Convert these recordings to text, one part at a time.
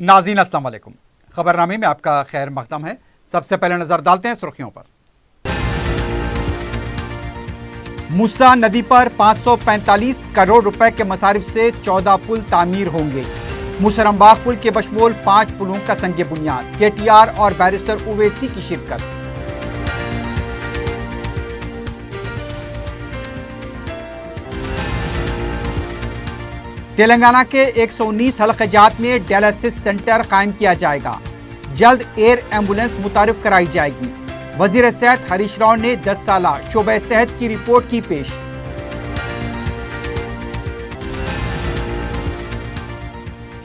नाज़रीन अस्सलाम वालेकुम। खबरनामे में आपका खैर मकदम है। सबसे पहले नजर डालते हैं सुर्खियों पर। मूसा नदी पर 545 करोड़ रुपए के मसारिफ से 14 पुल तामीर होंगे। मुसरम्बाग पुल के बशमूल 5 पुलों का संगे बुनियाद। केटीआर और बैरिस्टर उवैसी की शिरकत। तेलंगाना के 119 हलक़जात में डायलिसिस सेंटर कायम किया जाएगा। जल्द एयर एम्बुलेंस मुतारिफ कराई जाएगी। वज़ीर सेहत हरीश राव ने 10 साला शोबे सेहत की रिपोर्ट की पेश।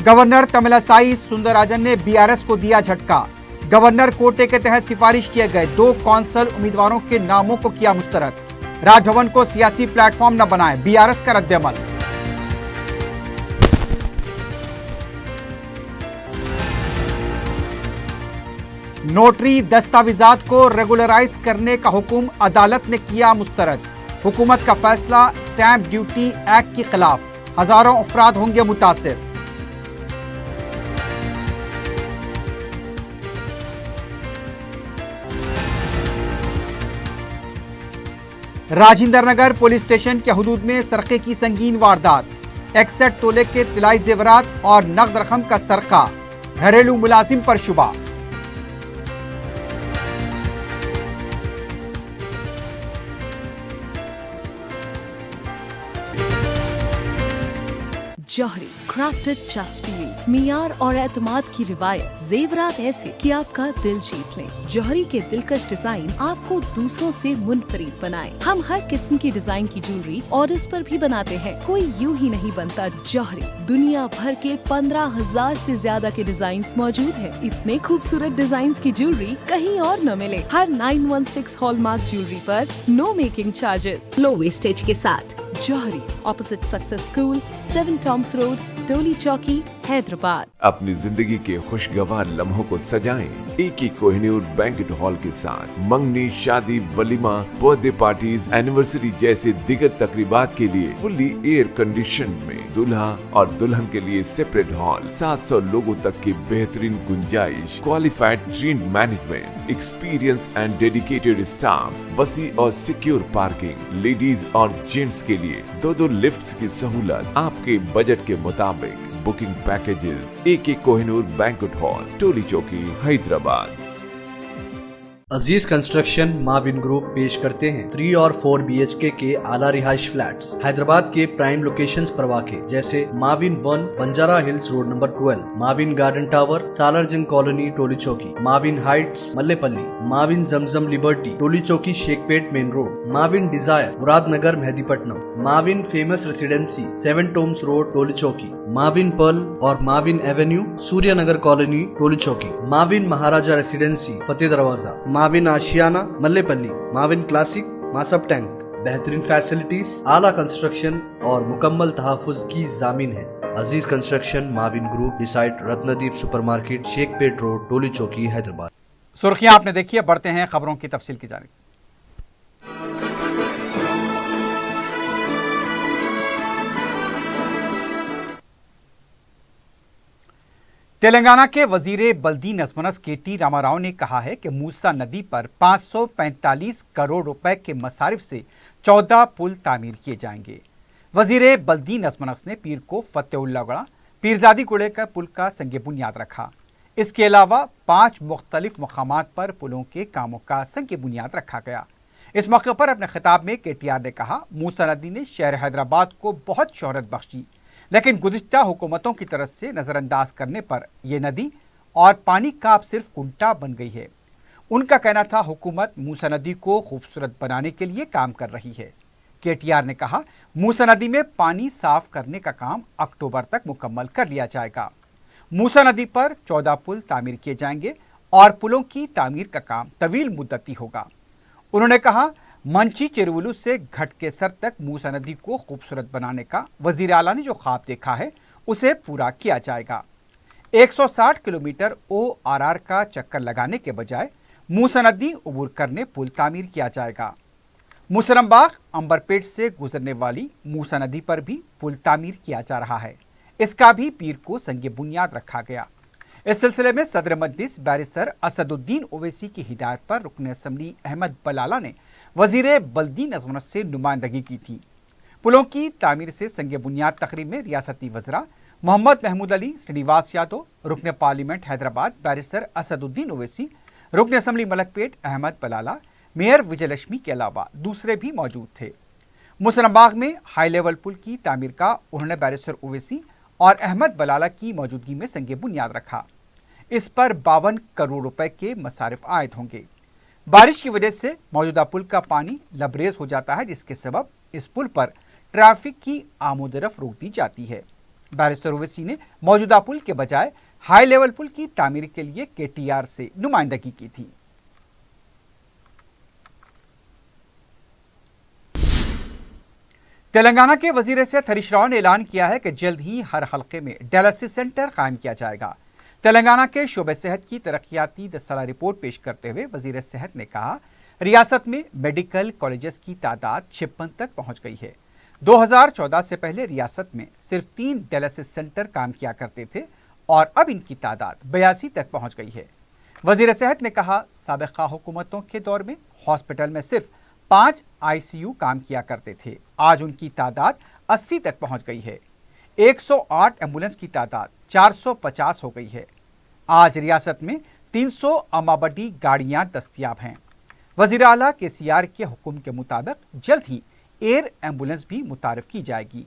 गवर्नर तमिलसाई सुंदरराजन ने बीआरएस को दिया झटका। गवर्नर कोटे के तहत सिफारिश किए गए 2 कौंसल उम्मीदवारों के नामों को किया मुस्तरद। राजभवन को सियासी प्लेटफॉर्म न बनाए, बीआरएस का रद्द-ए-अमल। नोटरी दस्तावेजात को रेगुलराइज करने का हुक्म अदालत ने किया मुस्तरद। हुकूमत का फैसला स्टैंप ड्यूटी एक्ट के खिलाफ, हजारों अफराद होंगे मुतासिर। राजेंद्र नगर पुलिस स्टेशन के हुदूद में सरके की संगीन वारदात। 61 तोले के तिलाई जेवरात और नकद रकम का सरका। घरेलू मुलाजिम पर शुबा। जौहरी क्राफ्टेड जस्ट फॉर यू। मियार और एतमाद की रिवायत, जेवरात ऐसे कि आपका दिल जीत लें। जौहरी के दिलकश डिजाइन आपको दूसरों से मुनफरिद बनाए। हम हर किस्म की डिजाइन की ज्वेलरी ऑर्डर्स पर भी बनाते हैं। कोई यूं ही नहीं बनता जौहरी। दुनिया भर के 15,000 से ज्यादा के डिजाइन मौजूद है। इतने खूबसूरत डिजाइन की ज्वेलरी कहीं और न मिले। हर 916 हॉलमार्क ज्वेलरी पर no making charges, low wastage के साथ। Jauhari, opposite success school, 7 tombs road, Toli Chowki, Hyderabad. अपनी जिंदगी के खुशगवार लम्हों को सजाएं एक कोहिनूर बैंक्वेट हॉल के साथ। मंगनी, शादी, वलीमा, बर्थडे पार्टीज, एनिवर्सरी जैसे दिगर तकरीबात के लिए फुल्ली एयर कंडीशन में दूल्हा और दुल्हन के लिए सेपरेट हॉल। 700 लोगों तक की बेहतरीन गुंजाइश, qualified train management, experience and dedicated staff, वसी और सिक्योर पार्किंग, लेडीज और जेंट्स के लिए 2 लिफ्ट्स की सहूलत आपके बजट के मुताबिक। बुकिंग पैकेजेस एक कोहिनूर बैंक्वेट हॉल, टोली चौकी, हैदराबाद। अजीज कंस्ट्रक्शन माविन ग्रुप पेश करते हैं 3 और 4 BHK के आला रिहाइश फ्लैट्स हैदराबाद के प्राइम लोकेशंस पर वाक़े, जैसे Mavin 1 Banjara hills road number 12, Mavin garden tower Salarjung colony Toli Chowki, Mavin heights Mallepally, Mavin Zamzam liberty Toli Chowki Shaikpet main road, Mavin desire Muradnagar Mehdipatnam, Mavin famous residency 7 tombs road Toli Chowki, Mavin pearl और Mavin avenue Suryanagar colony Toli Chowki, Mavin Maharaja residency Fateh Darwaza, Mavin Ashiana Mallepally, Mavin classic Masab tank. बेहतरीन facilities, आला construction और मुकम्मल तहफ़्फ़ुज़ की ज़ामिन है। Aziz construction Mavin group, beside Ratnadeep supermarket, Shaikpet road, Toli Chowki, Hyderabad. सुर्खियां आपने देखी है, बढ़ते हैं खबरों की तफसील की जानिब। तेलंगाना के वजीर बल्दी नज़्म केटी रामाराव ने कहा है कि मूसा नदी पर 545 करोड़ रुपए के मसारिफ से 14 पुल तामीर किए जाएंगे। वजीर बल्दी नज़्म ने पीर को फतेहुल्लागढ़ पीरजादी गुड़े का पुल का संगे बुनियाद रखा। इसके अलावा 5 मुख्तलिफ मकामात पर पुलों के कामों का संगे बुनियाद रखा गया। इस मौके पर अपने खिताब में केटीआर ने कहा, मूसा नदी ने शहर हैदराबाद को बहुत शोहरत बख्शी, लेकिन गुज़िश्ता हुकूमतों की तरफ से नज़रअंदाज करने पर यह नदी और पानी का अब सिर्फ कुंटा बन गई है। उनका कहना था हुकूमत मूसा नदी को खूबसूरत बनाने के लिए काम कर रही है। केटीआर ने कहा, मूसा नदी में पानी साफ करने का काम अक्टूबर तक मुकम्मल कर लिया जाएगा। मूसा नदी पर 14 पुल तामीर किए जाएंगे और पुलों की तामीर का काम तवील मुद्दती होगा। उन्होंने कहा, मंची चेरुवलू से घटकेसर तक मूसा नदी को खूबसूरत बनाने का वजीर आला ने जो ख्वाब देखा है उसे पूरा किया जाएगा। 160 किलोमीटर ORR का चक्कर लगाने के बजाय मूसा नदी उबूर करने पुल तामीर किया जाएगा। मुसरम्बाग अंबरपेट से गुजरने वाली मूसा नदी पर भी पुल तामीर किया जा रहा है। इसका भी पीर को संगे बुनियाद रखा गया। इस सिलसिले में सदर मजलिस बैरिस्टर असदुद्दीन ओवैसी की हिदायत पर रुकन असम्बली अहमद बलाला ने वजीर बल्दी नज़्म से नुमाइंदगी की थी। पुलों की तामीर से संग बुनियाद तकरीब में रियासती वज़रा मोहम्मद महमूद अली, श्रीनिवास यादव, रुकन पार्लियामेंट हैदराबाद बैरिस्टर असदुद्दीन ओवैसी, रुकन असम्बली मलकपेट अहमद बलाला, मेयर विजयलक्ष्मी के अलावा दूसरे भी मौजूद थे। मुसलमबाग में हाई लेवल पुल की तामीर का उन्होंने बैरिस्टर ओवैसी और अहमद बलाला की मौजूदगी में संग बुनियाद रखा। इस पर 52 करोड़ रुपए के मसारिफ आयद होंगे। बारिश की वजह से मौजूदा पुल का पानी लबरेज हो जाता है, जिसके सबब इस पुल पर ट्रैफिक की आमोदरफ रोक दी जाती है। बैरिस्टर ओवैसी ने मौजूदा पुल के बजाय हाई लेवल पुल की तामीर के लिए KTR से नुमाइंदगी की थी। तेलंगाना के वजीर सेहत हरीश राव ने ऐलान किया है कि जल्द ही हर हलके में डायलिसिस सेंटर कायम किया जाएगा। तेलंगाना के शोबे सेहत की तरक्याती 10 साला रिपोर्ट पेश करते हुए वजीर सेहत ने कहा, रियासत में मेडिकल कॉलेजेस की तादाद 56 तक पहुंच गई है। 2014 से पहले रियासत में सिर्फ 3 डायलिसिस सेंटर काम किया करते थे और अब इनकी तादाद 82 तक पहुंच गई है। वजीर सेहत ने कहा, साबिका हुकूमतों के दौर में हॉस्पिटल में सिर्फ 5 ICU काम किया करते थे, आज उनकी तादाद 80 तक पहुंच गई है। 108 एम्बुलेंस की तादाद 450 हो गई है। आज रियासत में 300 अमाबडी गाड़ियां दस्तयाब हैं। वजीर आला KCR के हुक्म के मुताबिक जल्द ही एयर एम्बुलेंस भी मुतारिफ की जाएगी।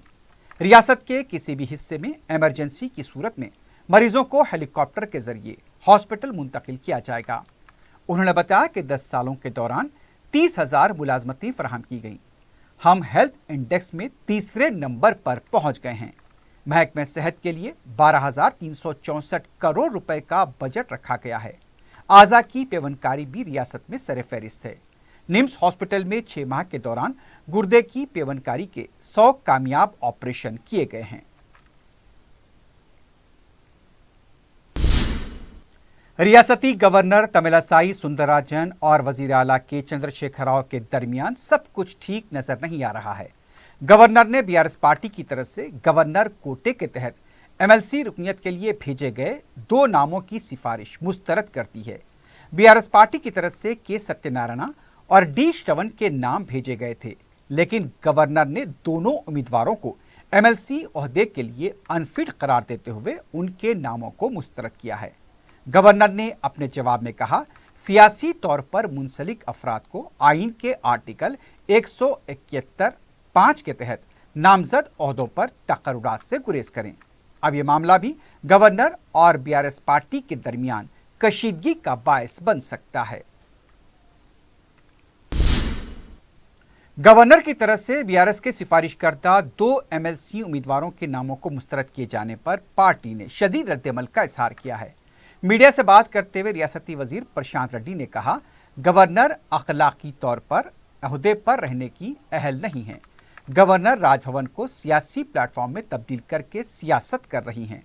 रियासत के किसी भी हिस्से में इमरजेंसी की सूरत में मरीजों को हेलीकॉप्टर के जरिए हॉस्पिटल मुंतकिल किया जाएगा। उन्होंने बताया कि 10 सालों के दौरान 30,000 मुलाजमतें फराहम की गईं। हम हेल्थ इंडेक्स में तीसरे नंबर पर पहुंच गए हैं। महकमे सेहत के लिए 12,364 करोड़ रुपए का बजट रखा गया है। आज़ा की पेवनकारी भी रियासत में सरफहरिस्त है। निम्स हॉस्पिटल में 6 माह के दौरान गुर्दे की पेवनकारी के 100 कामयाब ऑपरेशन किए गए हैं। रियासती गवर्नर तमिलसाई सुंदरराजन और वजीर आला के चंद्रशेखर राव के दरमियान सब कुछ ठीक नजर नहीं आ रहा है। गवर्नर ने BRS पार्टी की तरफ से गवर्नर कोटे के तहत MLC रुकनियत के लिए भेजे गए 2 नामों की सिफारिश मुस्तरद कर दी है। BRS पार्टी की तरफ से K सत्यनारायण और D श्रवण के नाम भेजे गए थे, लेकिन गवर्नर ने दोनों उम्मीदवारों को MLC ओहदे के लिए अनफिट करार देते हुए उनके नामों को मुस्तरद किया है। गवर्नर ने अपने जवाब में कहा, सियासी तौर पर मुंसलिक अफराद को आइन के आर्टिकल 171(5) के तहत नामजद ओहदों पर तकर्रुरात से गुरेज करें। अब ये मामला भी गवर्नर और BRS पार्टी के दरमियान कशीदगी का बायस बन सकता है। गवर्नर की तरफ से BRS के सिफारिश करदा 2 MLC उम्मीदवारों के नामों को मुस्तरद किए जाने पर पार्टी ने शदीद रद्दअमल का इजहार किया है। मीडिया से बात करते हुए रियासती वजीर प्रशांत रेड्डी ने कहा, गवर्नर अखलाकी तौर पर ओहदे पर रहने की अहल नहीं है। गवर्नर राजभवन को सियासी प्लेटफॉर्म में तब्दील करके सियासत कर रही हैं।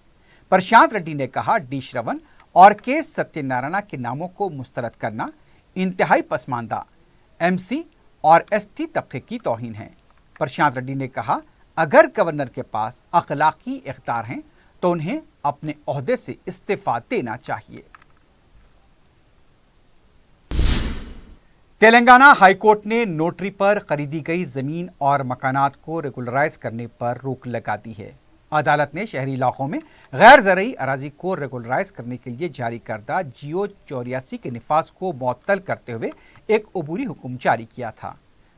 प्रशांत रेड्डी ने कहा, D श्रवण और K सत्यनारायण के नामों को मुस्तरद करना इंतहाई पसमानदा MC और ST तबके की तौहीन है। प्रशांत रेड्डी ने कहा, अगर गवर्नर के पास अखलाकी इख्तियार हैं तो उन्हें अपने ओहदे से इस्तीफा देना चाहिए। तेलंगाना हाईकोर्ट ने नोटरी पर खरीदी गई जमीन और मकानात को रेगुलराइज करने पर रोक लगा दी है। अदालत ने शहरी इलाकों में गैर ज़रई अराजी को रेगुलराइज करने के लिए जारी करदा GO 84 के निफाज को मुअत्तल करते हुए एक अबूरी हुक्म जारी किया था।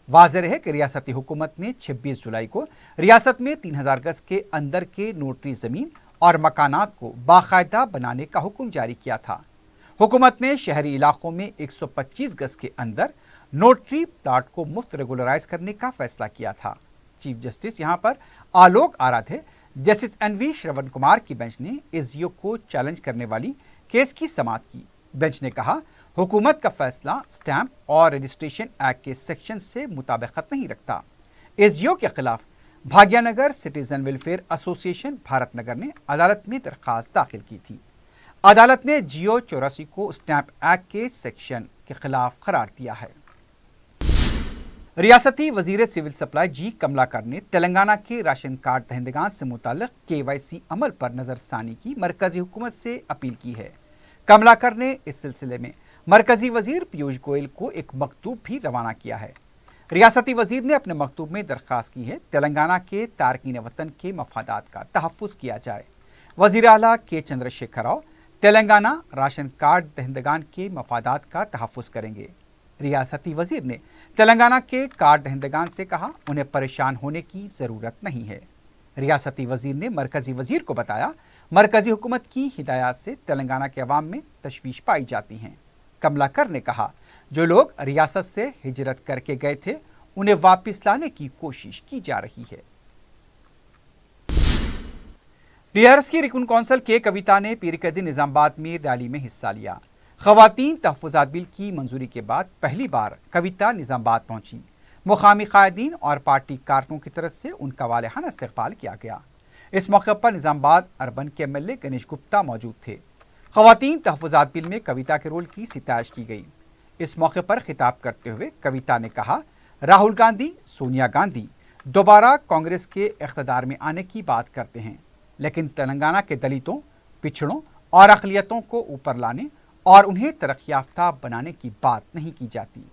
वाज़ेह रहे कि रियासती हुकूमत ने 26 जुलाई को रियासत में 3000 गज के अंदर के नोटरी ज़मीन और मकानात को बाकायदा बनाने का हुक्म जारी किया था। हुकूमत ने शहरी इलाकों में 125 गज के अंदर नोटरी प्लाट को मुफ्त रेगुलराइज करने का फैसला किया था। चीफ जस्टिस यहां पर आलोक आराधे, जस्टिस NV श्रवण कुमार की बेंच ने एसजीओ को चैलेंज करने वाली केस की समाअत की। बेंच ने कहा, हुकूमत का फैसला स्टैंप और रजिस्ट्रेशन एक्ट के सेक्शन से मुताबिकत नहीं रखता। एसजीओ के खिलाफ Bhagyanagar citizen welfare association Bharat Nagar ने अदालत में दरखास्त दाखिल की थी। अदालत ने GO 84 को स्टैंप एक्ट के सेक्शन के खिलाफ करार दिया है। रियासती वजीर सिविल सप्लाई जी कमलाकर ने तेलंगाना के राशन कार्ड दहिंदगान से मुताल्लिक KYC अमल पर नजरसानी की मरकजी हुकूमत से अपील की है। कमलाकर ने इस सिलसिले में मरकजी वजीर पीयूष गोयल को एक मकतूब भी रवाना किया है। रियासती वजीर ने अपने मकतूब में दरख्वास्त की है तेलंगाना के तारकीन वतन के मफादात का तहफ़्फ़ुज़ किया जाए। वज़ीर आला के चंद्रशेखर राव तेलंगाना राशन कार्ड दहिंदगान के मफादात का तहफ़्फ़ुज़ करेंगे। रियासती वजीर ने तेलंगाना के कार्ड दहिंदगान से कहा उन्हें परेशान होने की ज़रूरत नहीं है। रियासती वजीर ने मरकजी वजीर को बताया मरकजी हुकूमत की हिदायत से तेलंगाना के अवाम में तशवीश पाई जाती हैं। कमलाकर ने कहा जो लोग रियासत से हिजरत करके गए थे उन्हें वापस लाने की कोशिश की जा रही है। टीआरएस की रिकन कौंसिल के कविता ने पीर के दिन निजामाबाद में रैली में हिस्सा लिया। ख़वातीन तहफ़्फ़ुज़ात बिल की मंजूरी के बाद पहली बार कविता निजामाबाद पहुंची। मुकामी कायदीन और पार्टी कारकुनों की तरफ से उनका वालिहाना इस्तक़बाल किया गया। इस मौके पर निजामाबाद अर्बन के MLA गणेश गुप्ता मौजूद थे। ख़वातीन तहफ़्फ़ुज़ात बिल में कविता के रोल की सितारिश की गई। इस मौके पर खिताब करते हुए कविता ने कहा राहुल गांधी सोनिया गांधी दोबारा कांग्रेस के इक़्तिदार में आने की बात करते हैं, लेकिन तेलंगाना के दलितों, पिछड़ों और अक़लियतों को ऊपर लाने और उन्हें तरक्की याफ्ता बनाने की बात नहीं की जाती।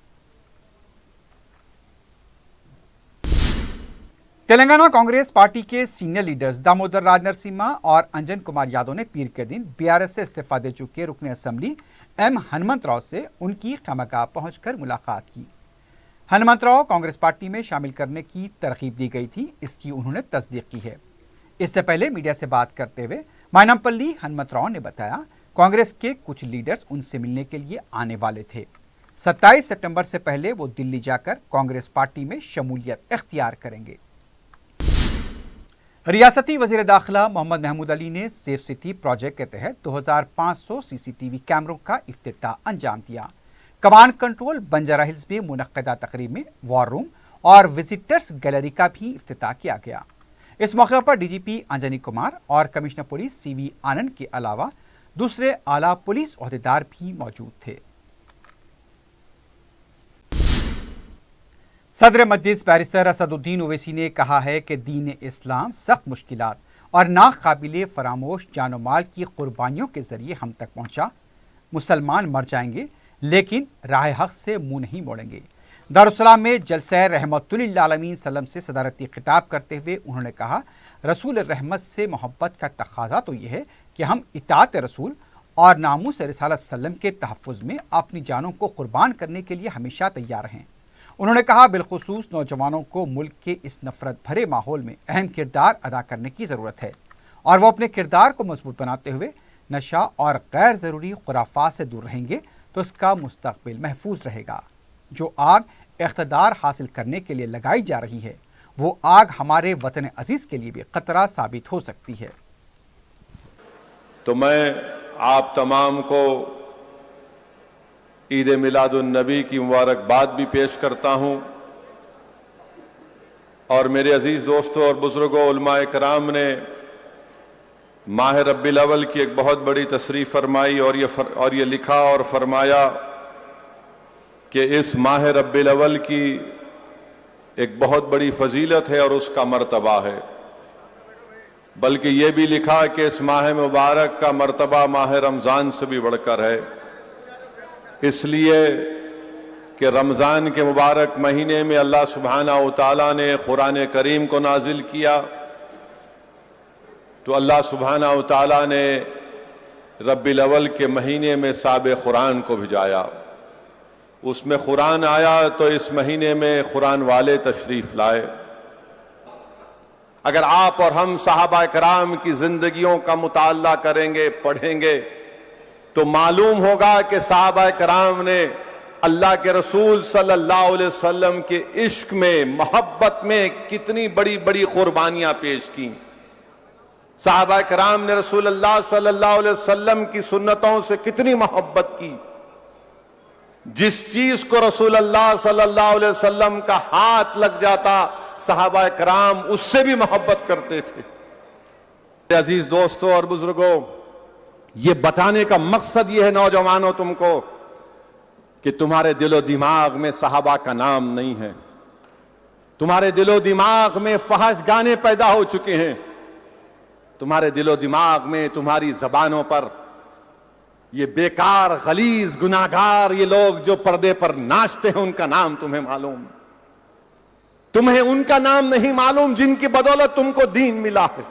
तेलंगाना कांग्रेस पार्टी के सीनियर लीडर्स दामोदर राज नरसिम्हा और अंजन कुमार यादव ने पीर के दिन BRS से इस्तीफा दे चुके रुकन असम्बली M हनुमंत राव से उनकी खैमगाह पहुंचकर मुलाकात की। हनुमंत राव कांग्रेस पार्टी में शामिल करने की तरकीब दी गई थी, इसकी उन्होंने तस्दीक की है। इससे पहले मीडिया से बात करते हुए मायनमपल्ली हनुमंत राव ने बताया कांग्रेस के कुछ लीडर्स उनसे मिलने के लिए आने वाले थे। 27 सितंबर से पहले वो दिल्ली जाकर कांग्रेस पार्टी में शमूलियत इख्तियार करेंगे। रियासती वज़ीर दाखिला मोहम्मद महमूद अली ने सेफ सिटी प्रोजेक्ट के तहत 2500 CCTV कैमरों का इफ्तिताह अंजाम दिया। कमांड कंट्रोल बंजारा हिल्स में मुनक्किदा तकरीब में वॉर रूम और विजिटर्स गैलरी का भी इफ्तिताह किया गया। इस मौके पर DGP अंजनी कुमार और कमिश्नर पुलिस CV आनंद के अलावा दूसरे आला पुलिस ओहदेदार भी मौजूद थे। सदर मजलिस बैरिस्टर असदुद्दीन ओवैसी ने कहा है कि दीन इस्लाम सख्त मुश्किलात और नाकाबिले फरामोश जान माल की कुर्बानियों के जरिए हम तक पहुंचा। मुसलमान मर जाएंगे लेकिन राह हक से मुंह नहीं मोड़ेंगे। दारुस्सलाम में जलसे रहमतुल्लिल आलमीन सल्लम से सदारती खिताब करते हुए उन्होंने कहा रसूल रहमत से मोहब्बत का तकाजा तो ये है कि हम इताअत रसूल और नामूस रिसालत सल्लम के तहफ़्फ़ुज़ में अपनी जानों को कुर्बान करने के लिए हमेशा तैयार हैं। उन्होंने कहा बिलखुसूस नौजवानों को मुल्क के इस नफरत भरे माहौल में अहम किरदार अदा करने की ज़रूरत है और वो अपने किरदार को मजबूत बनाते हुए नशा और गैर ज़रूरी खुराफात से दूर रहेंगे तो उसका मुस्तक़बिल महफूज रहेगा। जो आग इक़्तिदार हासिल करने के लिए लगाई जा रही है वो आग हमारे वतन अजीज़ के लिए भी ख़तरा साबित हो सकती है। तो मैं आप तमाम को ईद मिलादुन नबी की मुबारकबाद भी पेश करता हूं और मेरे अजीज दोस्तों और बुजुर्गों उलमाए कराम ने माह रब्बिल अव्वल की एक बहुत बड़ी तशरीफ फरमाई और ये लिखा और फरमाया कि इस माह रब्बिल अव्वल की एक बहुत बड़ी फजीलत है और उसका मर्तबा है, बल्कि ये भी लिखा कि इस माह मुबारक का मर्तबा माह रमज़ान से भी बढ़कर है, इसलिए कि रमज़ान के मुबारक महीने में अल्लाह सुब्हानहू व तआला ने कुरान करीम को नाजिल किया, तो अल्लाह सुब्हानहू व तआला ने रब्बिल अव्वल के महीने में साहिब कुरान को भिजाया। उसमें कुरान आया तो इस महीने में कुरान वाले तशरीफ लाए। अगर आप और हम सहाबा कराम की जिंदगियों का मुताला करेंगे, पढ़ेंगे, तो मालूम होगा कि सहाबा कराम ने अल्लाह के रसूल सल्लल्लाहु अलैहि वसल्लम के इश्क में, मोहब्बत में कितनी बड़ी बड़ी कुर्बानियां पेश की। सहाबा कराम ने रसूल अल्लाह सल्लल्लाहु अलैहि वसल्लम की सुन्नतों से कितनी मोहब्बत की। जिस चीज को रसूल अल्लाह सल्लल्लाहु अलैहि वसल्लम का हाथ लग जाता, सहाबा कराम उससे भी मोहब्बत करते थे। अजीज दोस्तों और बुजुर्गों, ये बताने का मकसद ये है नौजवानों तुमको कि तुम्हारे दिलो दिमाग में सहाबा का नाम नहीं है, تمہارے دل و دماغ میں فحش گانے پیدا ہو چکے ہیں. تمہارے دل و دماغ میں تمہاری زبانوں پر یہ بیکار غلیظ گناہگار یہ لوگ جو پردے پر ناچتے ہیں ان کا نام تمہیں معلوم. تمہیں ان کا نام نہیں معلوم جن کی بدولت تم کو دین ملا ہے.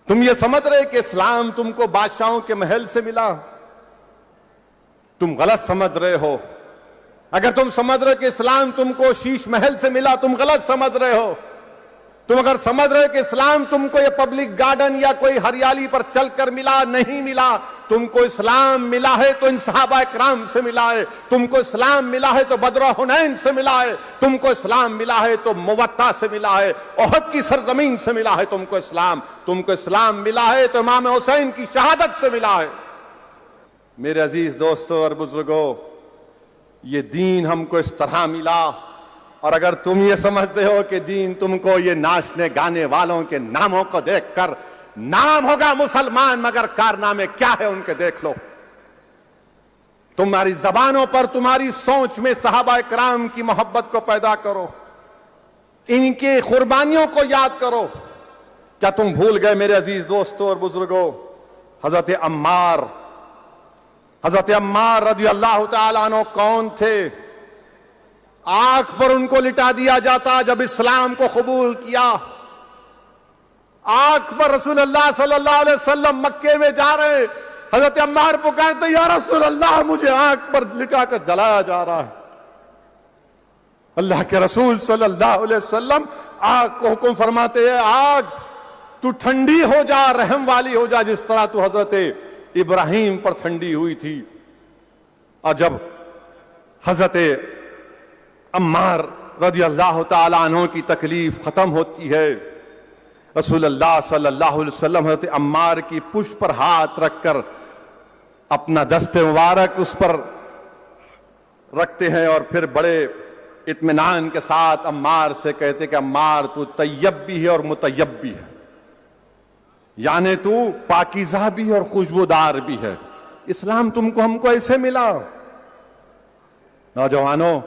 تم یہ سمجھ رہے کہ اسلام تم کو بادشاہوں کے محل سے ملا. تم غلط سمجھ رہے ہو. اگر تم سمجھ رہے کہ اسلام تم کو شیش محل سے ملا تم غلط سمجھ رہے ہو. تم اگر سمجھ رہے کہ اسلام تم کو یہ پبلک گارڈن یا کوئی ہریالی پر چل کر ملا، نہیں ملا. تم کو اسلام ملا ہے تو ان صحابہ کرام سے ملا ہے. تم کو اسلام ملا ہے تو بدر حنین سے ملا ہے. تم کو اسلام ملا ہے تو موطا سے ملا ہے، احد کی سرزمین سے ملا ہے. تم کو اسلام ملا ہے تو امام حسین کی شہادت سے ملا ہے. میرے عزیز دوستو اور بزرگوں، یہ دین ہم کو اس طرح ملا. اور اگر تم یہ سمجھتے ہو کہ دین تم کو یہ ناچنے گانے والوں کے ناموں کو دیکھ کر نام ہوگا مسلمان مگر کارنامے کیا ہے ان کے دیکھ لو. تمہاری زبانوں پر تمہاری سوچ میں صحابہ کرام کی محبت کو پیدا کرو، ان کی قربانیوں کو یاد کرو. کیا تم بھول گئے میرے عزیز دوستو اور بزرگوں حضرت عمار رضی اللہ تعالیٰ عنہ کون تھے؟ آنکھ پر ان کو لٹا دیا جاتا جب اسلام کو قبول کیا. آنکھ پر رسول اللہ صلی اللہ علیہ وسلم مکے میں جا رہے، حضرت عمار پکارتے یا رسول اللہ مجھے آنکھ پر لٹا کر جلایا جا رہا ہے. اللہ کے رسول صلی اللہ علیہ وسلم آگ کو حکم فرماتے ہیں آگ تو ٹھنڈی ہو جا، رحم والی ہو جا، جس طرح تو حضرت ابراہیم پر ٹھنڈی ہوئی تھی. اور جب حضرت عمار رضی اللہ تعالیٰ عنہ کی تکلیف ختم ہوتی ہے، رسول اللہ صلی اللہ علیہ وسلم حضرت عمار کی پشت پر ہاتھ رکھ کر اپنا دست مبارک اس پر رکھتے ہیں اور پھر بڑے اطمینان کے ساتھ عمار سے کہتے کہ عمار تو طیب بھی ہے اور مطیب بھی ہے، یعنی تو پاکیزہ بھی اور خوشبودار بھی ہے. اسلام تم کو ہم کو ایسے ملا. نوجوانوں،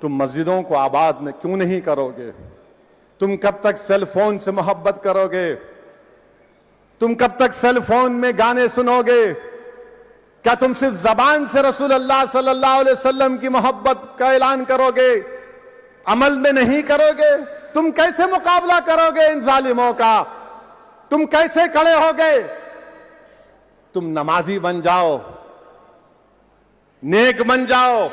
تم مسجدوں کو آباد کیوں نہیں کرو گے؟ تم کب تک سیل فون سے محبت کرو گے؟ تم کب تک سیل فون میں گانے سنو گے؟ کیا تم صرف زبان سے رسول اللہ صلی اللہ علیہ وسلم کی محبت کا اعلان کرو گے، عمل میں نہیں کرو گے؟ تم کیسے مقابلہ کرو گے ان ظالموں کا؟ تم کیسے کھڑے ہوگے؟ تم نمازی بن جاؤ، نیک بن جاؤ،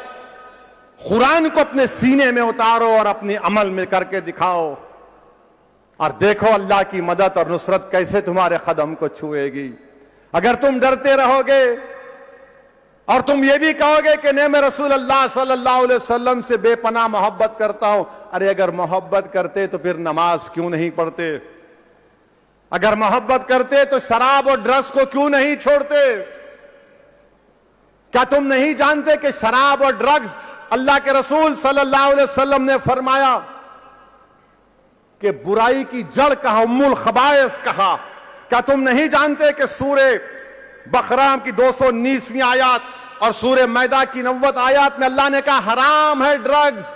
قرآن کو اپنے سینے میں اتارو اور اپنے عمل میں کر کے دکھاؤ، اور دیکھو اللہ کی مدد اور نصرت کیسے تمہارے قدم کو چھوئے گی. اگر تم ڈرتے رہو گے اور تم یہ بھی کہو گے کہ نہیں میں رسول اللہ صلی اللہ علیہ وسلم سے بے پناہ محبت کرتا ہوں، ارے اگر محبت کرتے تو پھر نماز کیوں نہیں پڑھتے؟ اگر محبت کرتے تو شراب اور ڈرگس کو کیوں نہیں چھوڑتے؟ کیا تم نہیں جانتے کہ شراب اور ڈرگس اللہ کے رسول صلی اللہ علیہ وسلم نے فرمایا کہ برائی کی جڑ کہا، ام الخبائث کہا؟ کیا تم نہیں جانتے کہ سورہ بقرہ کی 219ویں آیات اور سورہ مائدہ کی 90 آیات میں اللہ نے کہا حرام ہے ڈرگز،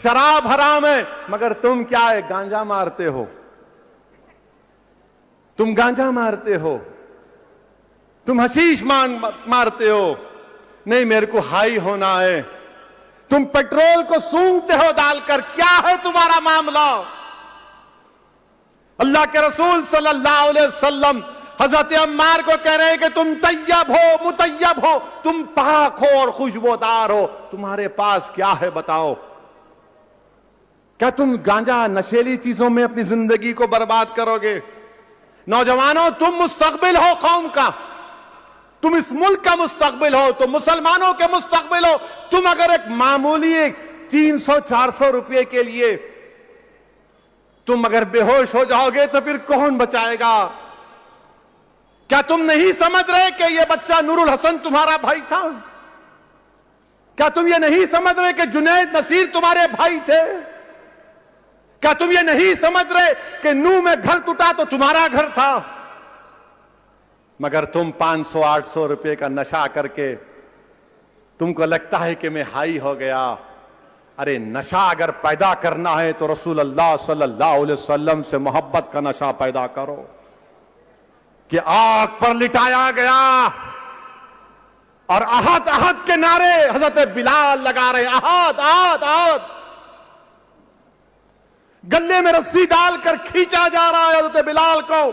شراب حرام ہے، مگر تم کیا ہے گانجا مارتے ہو. تم گانجا مارتے ہو، تم حشیش مارتے ہو. نہیں میرے کو ہائی ہونا ہے. تم پیٹرول کو سونگتے ہو ڈال کر. کیا ہے تمہارا معاملہ؟ اللہ کے رسول صلی اللہ علیہ وسلم حضرت عمار کو کہہ رہے ہیں کہ تم طیب ہو، مطیب ہو، تم پاک ہو اور خوشبودار ہو، تمہارے پاس کیا ہے بتاؤ؟ کیا تم گانجا نشیلی چیزوں میں اپنی زندگی کو برباد کرو گے؟ نوجوانوں، تم مستقبل ہو قوم کا، تم اس ملک کا مستقبل ہو، تم مسلمانوں کے مستقبل ہو. تم اگر ایک معمولی 300-400 روپے کے لیے تم اگر بے ہوش ہو جاؤ گے تو پھر کون بچائے گا؟ کیا تم نہیں سمجھ رہے کہ یہ بچہ نور الحسن تمہارا بھائی تھا؟ کیا تم یہ نہیں سمجھ رہے کہ جنید نصیر تمہارے بھائی تھے؟ کیا تم یہ نہیں سمجھ رہے کہ نو میں گھر ٹوٹا تو تمہارا گھر تھا؟ مگر تم 500-800 روپے کا نشہ کر کے تم کو لگتا ہے کہ میں ہائی ہو گیا. अरे नशा अगर पैदा करना है तो रसूल अल्लाह सल्लल्लाहु अलैहि वसल्लम से मोहब्बत का नशा पैदा करो कि आग पर लिटाया गया और अहद अहद के नारे हजरत बिलाल लगा रहे, अहद अहद अहद, गले में रस्सी डालकर खींचा जा रहा है हजरत बिलाल को,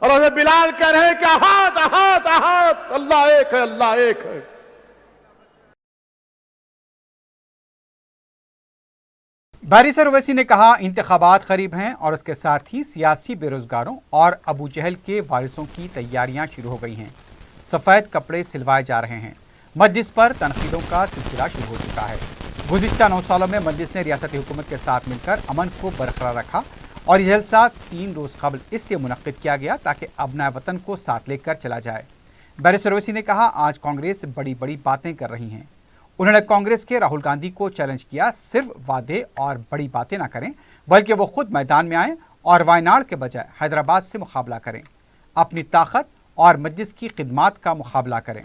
और हजरत बिलाल कह रहे हैं कि अहद अहद अहद, अल्लाह एक है, अल्लाह एक है। बैरिस्टर ओवैसी ने कहा इंतखाबात करीब हैं और उसके साथ ही सियासी बेरोजगारों और अबू जहल के वारिसों की तैयारियां शुरू हो गई हैं। सफ़ेद कपड़े सिलवाए जा रहे हैं। मजलिस पर तनकीदों का सिलसिला शुरू हो चुका है। गुज़िश्ता 9 सालों में मजलिस ने रियासती हुकूमत के साथ मिलकर अमन को बरकरार रखा और यह जलसा 3 रोज़ कबल इसलिए मुनक्किद किया गया ताकि अबनाए वतन को साथ लेकर चला जाए। बैरिस्टर ओवैसी ने कहा आज कांग्रेस बड़ी बड़ी बातें कर रही हैं। उन्होंने कांग्रेस के राहुल गांधी को चैलेंज किया, सिर्फ वादे और बड़ी बातें ना करें बल्कि वो खुद मैदान में आएँ और वायनाड के बजाय हैदराबाद से मुकाबला करें, अपनी ताकत और मजलिस की खिदमात का मुकाबला करें।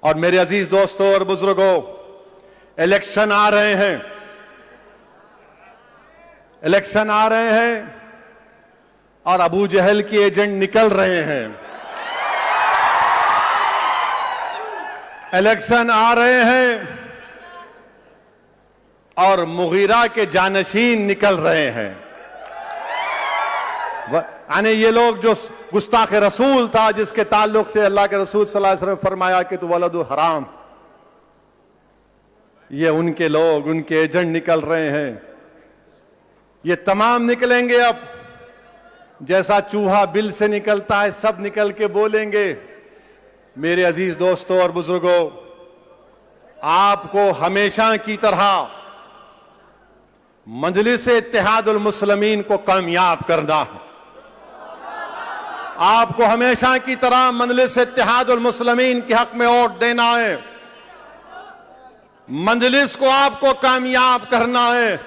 और मेरे अजीज दोस्तों और बुजुर्गों, इलेक्शन आ रहे हैं, इलेक्शन आ रहे हैं और अबू जहल के एजेंट निकल रहे हैं। इलेक्शन आ रहे हैं और मुगीरा के जानशीन निकल रहे हैं। यानी ये लोग जो गुस्ताख रसूल था, जिसके ताल्लुक से अल्लाह के रसूल सल्लल्लाहु अलैहि वसल्लम फरमाया कि तू वलदु हराम, ये उनके लोग, उनके एजेंट निकल रहे हैं। ये तमाम निकलेंगे। अब जैसा चूहा बिल से निकलता है, सब निकल के बोलेंगे। मेरे अजीज दोस्तों और बुजुर्गों, आपको हमेशा की तरह मजलिस इत्तेहादुल मुस्लिमीन को कामयाब करना है। आपको हमेशा की तरह मजलिस इत्तेहादुल मुस्लिमीन के हक में वोट देना है। मजलिस को आपको कामयाब करना है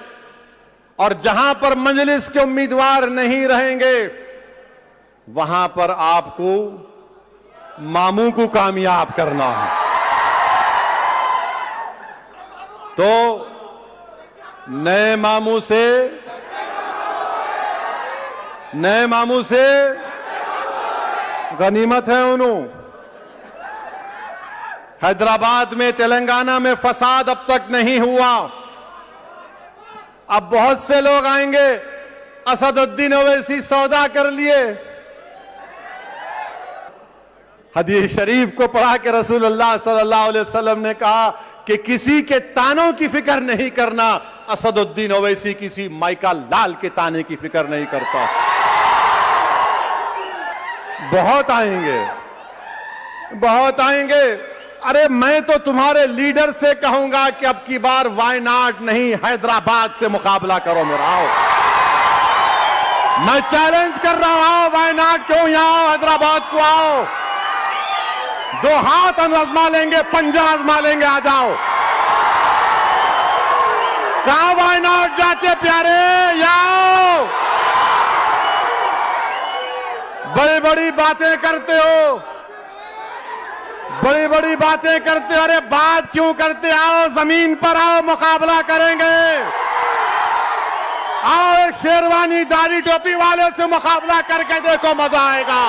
और जहां पर मजलिस के उम्मीदवार नहीं रहेंगे वहां पर आपको मामू को कामयाब करना है। तो नए मामू से गनीमत है उन्हों। हैदराबाद में, तेलंगाना में फसाद अब तक नहीं हुआ। अब बहुत से लोग आएंगे, असदुद्दीन ओवैसी सौदा कर लिए। हदीस शरीफ को पढ़ा के रसूलुल्लाह सल्लल्लाहु अलैहि वसल्लम ने कहा कि किसी के तानों की फिक्र नहीं करना। असदुद्दीन ओवैसी किसी माइका लाल के ताने की फिक्र नहीं करता। बहुत आएंगे, बहुत आएंगे। अरे मैं तो तुम्हारे लीडर से कहूंगा कि अब की बार वायनाड नहीं, हैदराबाद से मुकाबला करो मेरा। आओ, मैं चैलेंज कर रहा हूं, वायनाड क्यों यहां, हैदराबाद को आओ। 2 हाथ हम आजमा लेंगे, पंजा आजमा लेंगे, आ जाओ। कहां वायनाड जाते प्यारे, आओ। बड़ी बड़ी बातें करते हो, बड़ी बड़ी बातें करते हो। अरे बात क्यों करते, आओ जमीन पर आओ, मुकाबला करेंगे। आओ एक शेरवानी दाढ़ी टोपी वाले से मुकाबला करके देखो, मजा आएगा।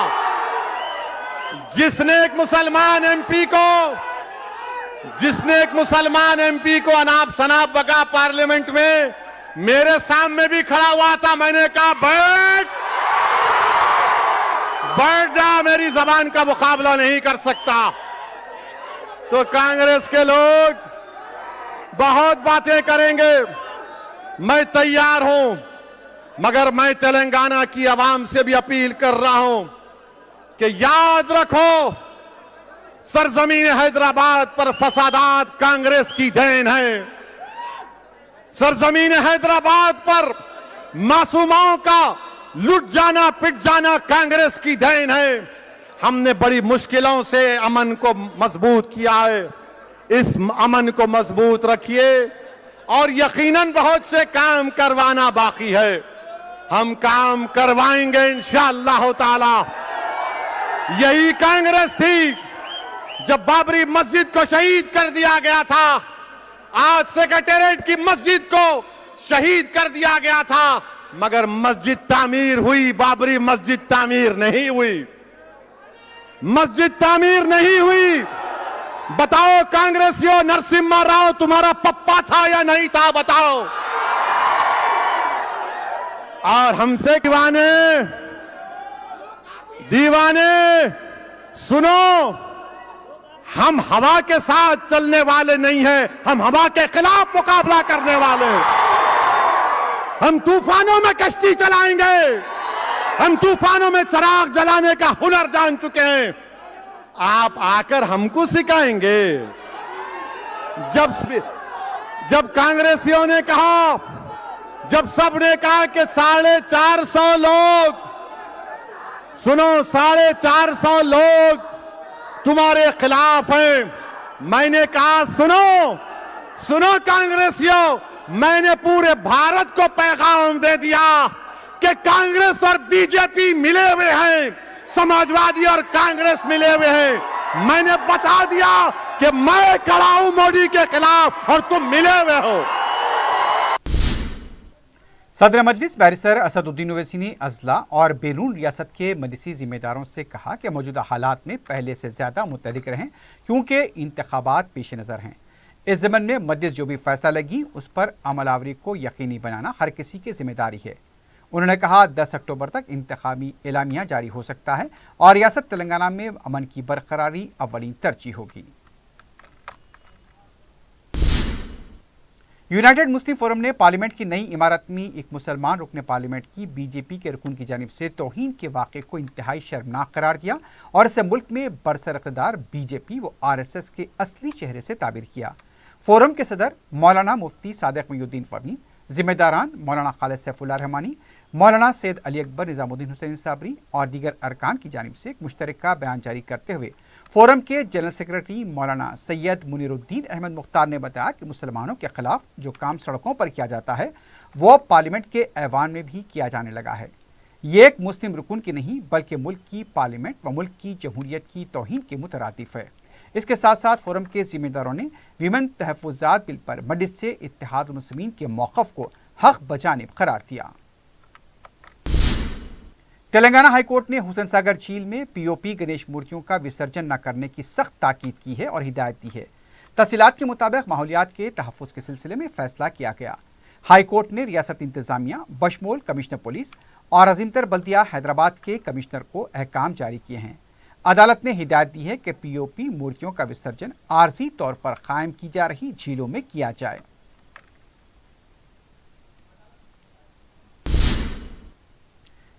जिसने एक मुसलमान एमपी को अनाप शनाप बगा पार्लियामेंट में, मेरे सामने भी खड़ा हुआ था। मैंने कहा बैठ जा, मेरी जबान का मुकाबला नहीं कर सकता। तो कांग्रेस के लोग बहुत बातें करेंगे, मैं तैयार हूं, मगर मैं तेलंगाना की आवाम से भी अपील कर रहा हूं कि याद रखो, सरजमीन हैदराबाद पर फसादात कांग्रेस की देन है। सरजमीन हैदराबाद पर मासूमों का लुट जाना, पिट जाना कांग्रेस की देन है। हमने बड़ी मुश्किलों से अमन को मजबूत किया है। इस अमन को मजबूत रखिए और यकीनन बहुत से काम करवाना बाकी है। हम काम करवाएंगे इंशाअल्लाह ताला। यही कांग्रेस थी जब बाबरी मस्जिद को शहीद कर दिया गया था। आज सेक्रेटेरिएट की मस्जिद को शहीद कर दिया गया था, मगर मस्जिद तामीर हुई, बाबरी मस्जिद तामीर नहीं हुई। मस्जिद तामीर नहीं हुई। बताओ कांग्रेसियों, नरसिम्हा राव तुम्हारा पप्पा था या नहीं था, बताओ। और हमसे दीवाने सुनो, हम हवा के साथ चलने वाले नहीं हैं, हम हवा के खिलाफ मुकाबला करने वाले हैं। हम तूफानों में कश्ती चलाएंगे, हम तूफानों में चिराग जलाने का हुनर जान चुके हैं। आप आकर हमको सिखाएंगे। जब कांग्रेसियों ने कहा, जब सबने कहा कि 450 लोग, सुनो, 450 लोग तुम्हारे खिलाफ हैं, मैंने कहा सुनो कांग्रेसियों, मैंने पूरे भारत को पैगाम दे दिया कि कांग्रेस और बीजेपी मिले हुए हैं, समाजवादी और कांग्रेस मिले हुए हैं। मैंने बता दिया कि मैं खड़ा हूं मोदी के खिलाफ और तुम मिले हुए हो। सदर मजलिस बैरिस्टर असदुद्दीन ओवैसी ने अजला और बैरून रियासत के मजलिसी जिम्मेदारों से कहा कि मौजूदा हालात में पहले से ज़्यादा मुतहरिक रहें, क्योंकि इंतखाबात पेश नज़र हैं। इस ज़मन में मजलिस जो भी फैसला लगी उस पर अमलावरी को यकीनी बनाना हर किसी की जिम्मेदारी है। उन्होंने कहा 10 अक्टूबर तक इंतखाबी एलामिया जारी हो सकता है और रियासत तेलंगाना में अमन की बरकरारी अव्वलीन तरजीह होगी। यूनाइटेड मुस्लिम फोरम ने पार्लियामेंट की नई इमारत में एक मुसलमान रुकन पार्लियामेंट की बीजेपी के रुकन की जानिब से तौहीन के वाक़े को इंतहाई शर्मनाक करार दिया और इसे मुल्क में बरसर इक़्तिदार बीजेपी व RSS के असली चेहरे से ताबीर किया। फोरम के सदर मौलाना मुफ्ती सादिक मोइनुद्दीन फहमी, जिम्मेदारान मौलाना खालिद सैफुल्लाह रहमानी, मौलाना सैयद अली अकबर निज़ामुद्दीन हुसैन साबरी और दीगर अरकान की जानिब से एक मुश्तरका बयान जारी करते हुए फोरम के जनरल सेक्रेटरी मौलाना सैयद मुनीरुद्दीन अहमद मुख्तार ने बताया कि मुसलमानों के खिलाफ जो काम सड़कों पर किया जाता है वो पार्लियामेंट के ऐवान में भी किया जाने लगा है। ये एक मुस्लिम रुकन की नहीं बल्कि मुल्क की पार्लियामेंट व मुल्क की जमहूरियत की तौहीन के मुतरादिफ है। इसके साथ साथ फोरम के जिम्मेदारों ने विमन तहफ़्फ़ुज़ात बिल पर मजलिस से इत्तेहाद मुस्लिमीन के मौक़िफ़ को हक़ बजानिब करार दिया। तेलंगाना हाई कोर्ट ने हुसैन सागर झील में POP गणेश मूर्तियों का विसर्जन न करने की सख्त ताकीद की है और हिदायत दी है। तफसीलात के मुताबिक माहौलियात के तहफ़्फ़ुज़ के सिलसिले में फैसला किया गया। हाई कोर्ट ने रियासत इंतज़ामिया बशमूल कमिश्नर पुलिस और अज़ीमतर बल्दिया हैदराबाद के कमिश्नर को अहकाम जारी किए हैं। अदालत ने हिदायत दी है कि POP मूर्तियों का विसर्जन आर्जी तौर पर कायम की जा रही झीलों में किया जाए।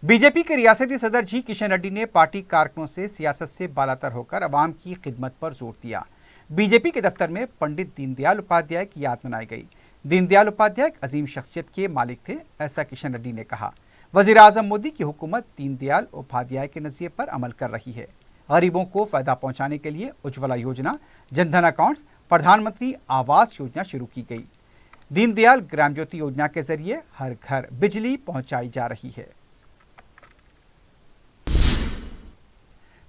बीजेपी के रियासती सदर जी किशन रेड्डी ने पार्टी कारकुनों से सियासत से बालातर होकर अवाम की खिदमत पर जोर दिया। बीजेपी के दफ्तर में पंडित दीनदयाल उपाध्याय की याद मनाई गई। दीनदयाल उपाध्याय एक अजीम शख्सियत के मालिक थे, ऐसा किशन रेड्डी ने कहा। वज़ीर आज़म मोदी की हुकूमत दीनदयाल उपाध्याय के नज़रिए पर अमल कर रही है। गरीबों को फ़ायदा पहुँचाने के लिए उज्ज्वला योजना, जनधन अकाउंट्स, प्रधानमंत्री आवास योजना शुरू की गई। दीनदयाल ग्राम ज्योति योजना के जरिए हर घर बिजली पहुँचाई जा रही है।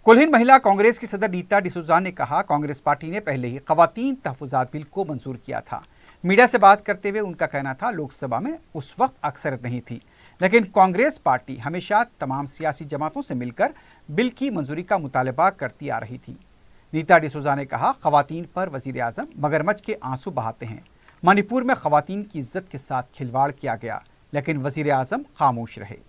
कुलहिंद महिला कांग्रेस की सदर नीता डिसूजा ने कहा, कांग्रेस पार्टी ने पहले ही ख़वातीन तहफ़्फ़ुज़ात बिल को मंजूर किया था। मीडिया से बात करते हुए उनका कहना था लोकसभा में उस वक्त अक्सरियत नहीं थी, लेकिन कांग्रेस पार्टी हमेशा तमाम सियासी जमातों से मिलकर बिल की मंजूरी का मुतालबा करती आ रही थी। नीता डिसूजा ने कहा, ख़वातीन पर वज़ीर आज़म मगरमच्छ के आंसू बहाते हैं। मणिपुर में ख़वातीन की इज्जत के साथ खिलवाड़ किया गया, लेकिन वज़ीर आज़म खामोश रहे।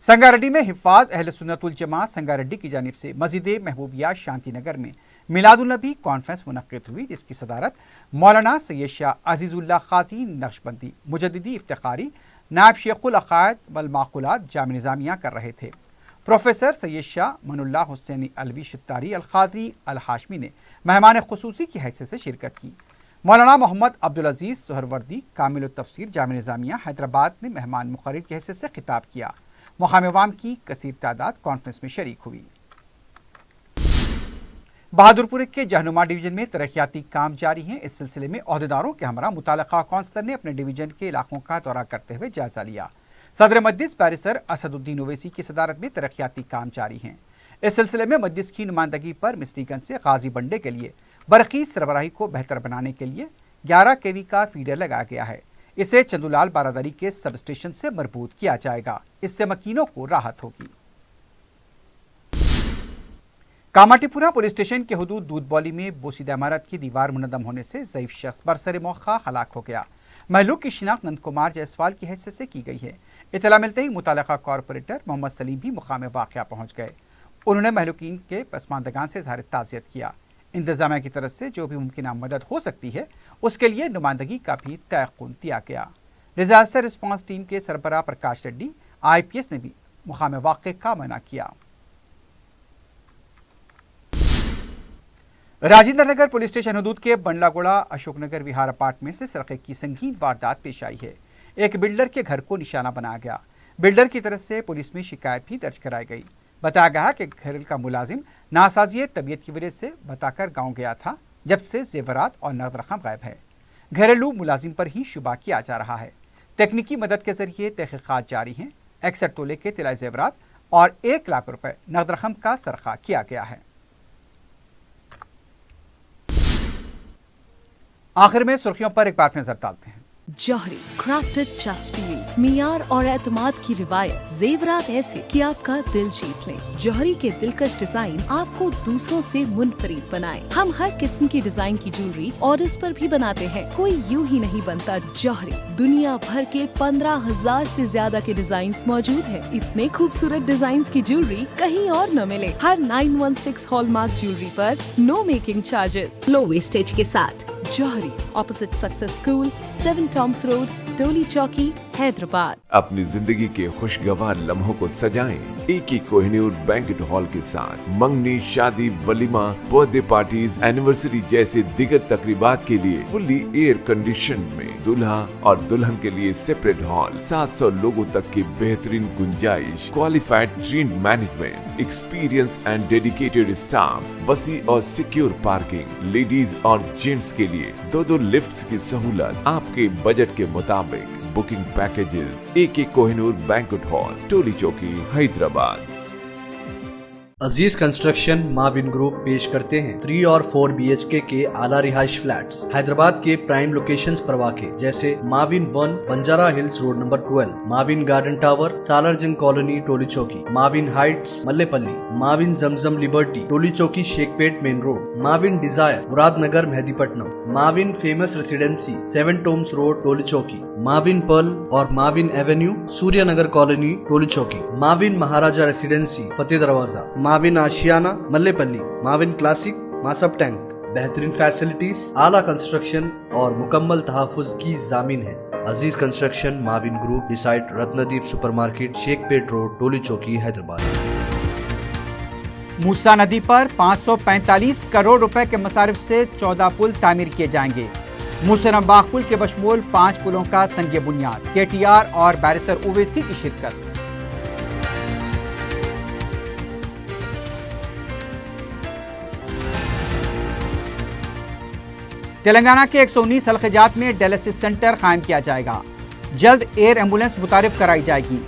संगारेड्डी में हिफ़ाज़ अहले सुन्नतुल जमात संगारेड्डी की जानिब से मस्जिद महबूबिया शांति नगर में मिलादुन नबी कॉन्फ्रेंस मुनक्किद हुई, जिसकी सदारत मौलाना सैयद शाह अजीज़ुल्लाह ख़ाती नक्शबंदी मुजद्दिदी इफ्तिखारी नायब शेखुल अक़ायद वल माक़ूलात जामिया निज़ामिया कर रहे थे। प्रोफेसर सैयद शाह मनुल्लाह हुसैनी अलवी शित्तारी अल क़ादरी अल हाशमी ने मेहमान ख़ुसूसी की हैसियत से शिरकत की। मौलाना मोहम्मद अब्दुल अज़ीज़ सुहरवर्दी कामिल तफसीर जामिया निज़ामिया हैदराबाद ने मेहमान मुक़र्रर की हैसियत से खिताब किया। मुक़ामी अवाम की कसीर तादाद कॉन्फ्रेंस में शरीक हुई। बहादुरपुर के जहनुमा डिवीजन में तरक्याती काम जारी हैं। इस सिलसिले में ओहदेदारों के हमरा मुताल्लिक़ा कौंसलर ने अपने डिवीजन के इलाकों का दौरा करते हुए जायजा लिया। सदर मजलिस बैरिस्टर असदुद्दीन ओवैसी की सदारत में तरक्याती काम जारी हैं। इस सिलसिले में मजलिस की नुमाइंदगी पर मिस्रीगंज से गाजी बंडे के लिए برقی سربراہی کو بہتر بنانے کے لیے 11 kV کا فیڈر لگایا گیا ہے۔ اسے چندولال بارادری کے سب اسٹیشن سے مربوط کیا جائے گا۔ اس سے مکینوں کو راحت ہوگی۔ کاماٹی پورہ پولیس اسٹیشن کے حدود دودھ بولی میں بوسیدہ عمارت کی دیوار منہدم ہونے سے ضعیف شخص برسر موقع ہلاک ہو گیا۔ مہلوک کی شناخت نند کمار جیسوال کی حیثیت سے کی گئی ہے۔ اطلاع ملتے ہی متعلقہ کارپوریٹر محمد سلیم بھی مقام واقعہ پہنچ گئے۔ انہوں نے مہلوکین کے پسماندگان سے اظہار تعزیت کیا۔ انتظامیہ کی طرف سے جو بھی ممکنہ مدد ہو سکتی ہے اس کے لیے نمائندگی کا بھی تیقن دیا گیا۔ ڈیزاسٹر رسپانس ٹیم کے سربراہ پرکاش ریڈی IPS نے بھی مقام واقعے کا معائنہ کیا۔ راجندر نگر پولیس اسٹیشن حدود کے بنڈلا گوڑا اشوک نگر وہار اپارٹمنٹ سے سرقے کی سنگین واردات پیش آئی ہے۔ ایک بلڈر کے گھر کو نشانہ بنایا گیا۔ بلڈر کی طرف سے پولیس میں شکایت بھی درج کرائی گئی۔ بتایا گیا کہ گھر کا ملازم ناسازی طبیعت کی وجہ سے بتا کر گاؤں گیا تھا، جب سے زیورات اور نقد رقم غائب ہے۔ گھریلو ملازم پر ہی شبہ کیا جا رہا ہے۔ تکنیکی مدد کے ذریعے تحقیقات جاری ہیں۔ 61 تولے کے طلائی زیورات اور 1 لاکھ روپے نقد رقم کا سرقہ کیا گیا ہے۔ آخر میں سرخیوں پر ایک بار نظر ڈالتے ہیں۔ جوہری کرافٹڈ جسٹ فار یو، معیار اور اعتماد کی روایت، زیورات ایسے کہ آپ کا دل جیت لیں۔ جوہری کے دلکش ڈیزائن آپ کو دوسروں سے منفرد بنائے۔ ہم ہر قسم کی ڈیزائن کی جیولری آرڈرز پر بھی بناتے ہیں، کوئی یوں ہی نہیں بنتا۔ جوہری دنیا بھر کے 15,000 سے زیادہ کے ڈیزائنز موجود ہیں۔ اتنے خوبصورت ڈیزائنز کی جیولری کہیں اور نہ ملے۔ ہر 916 ہال مارک جیولری پر نو میکنگ چارجز، لو ویسٹیج کے ساتھ۔ جوہری opposite success school, 7 Thomas road, Toli Chowki, Hyderabad. اپنی زندگی کے خوشگوار لمحوں کو سجائیں ایک ہی کوہ نور بینکٹ ہال کے ساتھ۔ منگنی، شادی، ولیمہ، برتھ ڈے پارٹیز، اینیورسری جیسے دیگر تقریبات کے لیے فلی ایئر کنڈیشن میں دلہا اور دلہن کے لیے سیپریٹ ہال، 700 لوگوں تک کی بہترین گنجائش، qualified trained management, experience and dedicated staff, وسیع اور سیکیور پارکنگ، لیڈیز اور جینٹس کے لیے 2 لفٹس کی سہولت، آپ کے بجٹ کے مطابق بکنگ پیکیجز۔ ایک کوہ نور بینکٹ ہال، ٹولی چوکی، حیدرآباد۔ عزیز کنسٹرکشن معاون گروپ پیش کرتے ہیں 3 اور 4 BHK کے اعلیٰ رہائش فلیٹس حیدرآباد کے پرائم لوکیشنز پر واقع، جیسے معاون 1 بنجارہ ہلز روڈ نمبر 12، معاون گارڈن ٹاور سالار جنگ کالونی ٹولی چوکی، معاون ہائٹس ملے پلی، معاون زمزم لبرٹی ٹولی چوکی شیخ پیٹ مین روڈ، معاون ڈیزائر مراد نگر مہدی پٹنم، معاون فیمس ریسیڈنسی 7 ٹومس روڈ ٹولی چوکی، معاون پرل اور معاون ایونیو سوریہ نگر کالونی ٹولی چوکی، معاون مہاراجہ ریسیڈنسی فتح دروازہ، معاون آشیانہ ملے پلی، معاون کلاسک ماسب ٹینک۔ بہترین فیسلٹیز، اعلیٰ کنسٹرکشن اور مکمل تحفظ کی ضامن ہے۔ عزیز کنسٹرکشن معاون گروپ، ڈیسائٹ رتندیپ سپر مارکیٹ، شیخ پیٹ روڈ ٹولی چوکی، حیدرآباد۔ موسیٰ ندی پر 545 کروڑ روپے کے مصارف سے 14 پل تعمیر کیے جائیں گے۔ موسیٰ باغ پل کے بشمول 5 پلوں کا سنگ بنیاد، KTR اور بیرسٹر اویسی کی شرکت۔ تلنگانہ کے 119 حلقہ جات میں ڈائلسس سینٹر قائم کیا جائے گا۔ جلد ایئر ایمبولینس متعارف کرائی جائے گی۔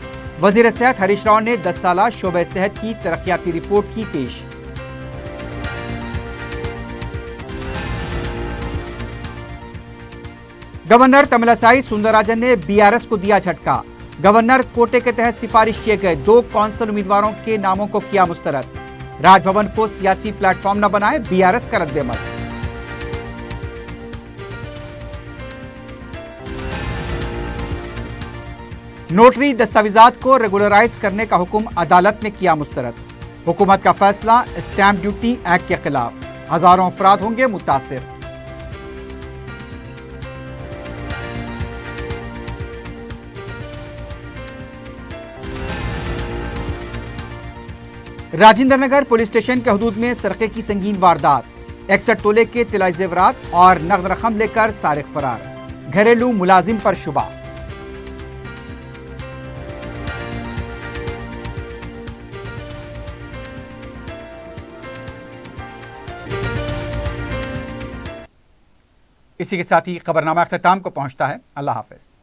وزیر صحت ہریش راؤ نے 10 سالہ شعبہ صحت کی ترقیاتی رپورٹ کی پیش۔ گورنر تملسائی سوندراراجن نے BRS کو دیا جھٹکا۔ گورنر کوٹے کے تحت سفارش کیے گئے 2 کونسل امیدواروں کے ناموں کو کیا مسترد۔ راج بھون کو سیاسی پلیٹ فارم نہ بنائے، BRS کا رد عمل۔ نوٹری دستاویزات کو ریگولرائز کرنے کا حکم عدالت نے کیا مسترد۔ حکومت کا فیصلہ اسٹیمپ ڈیوٹی ایکٹ کے خلاف، ہزاروں افراد ہوں گے متاثر۔ راجندر نگر پولیس اسٹیشن کے حدود میں سرقے کی سنگین واردات، 61 تولے کے طلائی زیورات اور نقد رقم لے کر سارق فرار، گھریلو ملازم پر شبہ۔ اسی کے ساتھ ہی خبرنامہ اختتام کو پہنچتا ہے۔ اللہ حافظ۔